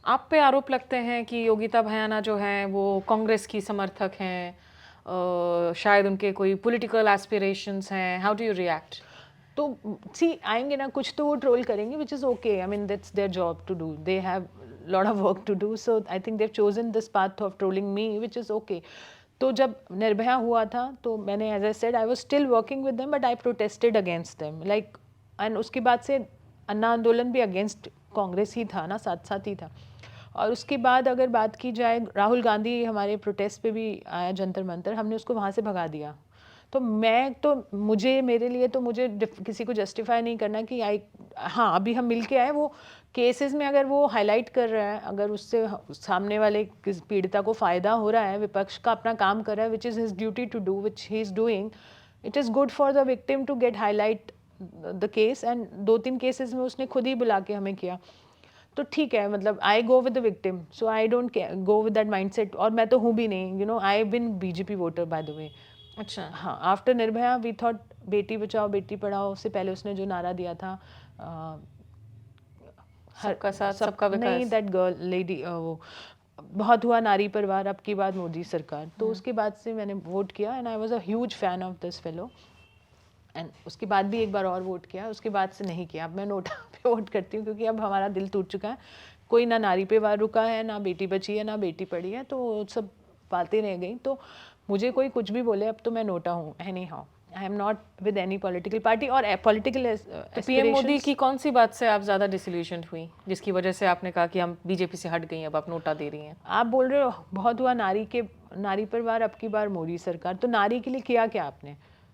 आप पे आरोप लगते हैं कि योगिता भयाना जो हैं वो कांग्रेस की समर्थक हैं, शायद उनके कोई पॉलिटिकल एस्पिरेशंस हैं, हाउ डू यू रिएक्ट? तो सी आएंगे ना, कुछ तो वो ट्रोल करेंगे, which is okay, I mean that's their job to do, they have lot of work to do, so I think they have chosen this path of trolling me, which is okay. तो जब निर्भया हुआ था तो मैंने, as I said, I was still working with them, but I protested against them, like. And उसके बाद से अन्ना आंदोलन भी अगेंस्ट कांग्रेस ही था ना, साथ साथ ही था. और उसके बाद अगर बात की जाए, राहुल गांधी हमारे प्रोटेस्ट पे भी आया जंतर मंतर, हमने उसको वहाँ से भगा दिया. तो मैं तो, मुझे, मेरे लिए तो, मुझे किसी को जस्टिफाई नहीं करना कि आई, हाँ अभी हम मिल के आए, वो केसेस में अगर वो हाईलाइट कर रहा है, अगर उससे सामने वाले पीड़िता को फ़ायदा हो रहा है, विपक्ष का अपना काम कर रहा है, which is his duty to do, which he is doing, it is good for the victim to get highlight the case. And 2-3 cases में उसने खुद ही बुला के हमें किया, तो ठीक है, मतलब I go with the victim, so I don't go with that mindset. और मैं तो हूँ भी नहीं, you know, I been BJP voter by the way. अच्छा, हाँ, after Nirbhaya we thought Beti Bachao Beti Padhao से पहले उसने जो नारा दिया था, हर सबका साथ सब सबका नहीं, विकास। दैट गर्ल लेडी, वो बहुत हुआ नारी परिवार, अब की बात मोदी सरकार. तो उसके बाद से मैंने वोट किया, and I was a huge fan of this fellow. And उसके बाद भी एक बार और वोट किया, उसके बाद से नहीं किया. अब मैं नोटा पे वोट करती हूँ, क्योंकि अब हमारा दिल टूट चुका है. कोई ना नारी पे वार रुका है, ना बेटी बची है, ना बेटी पढ़ी है, तो सब बातें रह गई. तो मुझे कोई कुछ भी बोले, अब तो मैं नोटा हूँ, any how. I am not with any political party और पॉलिटिकल तो पीएम मोदी एस्पिरेशंस. की कौन सी बात से आप ज़्यादा डिसइल्यूशन्ड हुई, जिसकी वजह से आपने कहा कि हम बीजेपी से हट गई, अब आप नोटा दे रही हैं? आप बोल रहे हो बहुत हुआ नारी के, नारी पर वार, अब की बार मोदी सरकार, तो नारी के लिए किया क्या आपने?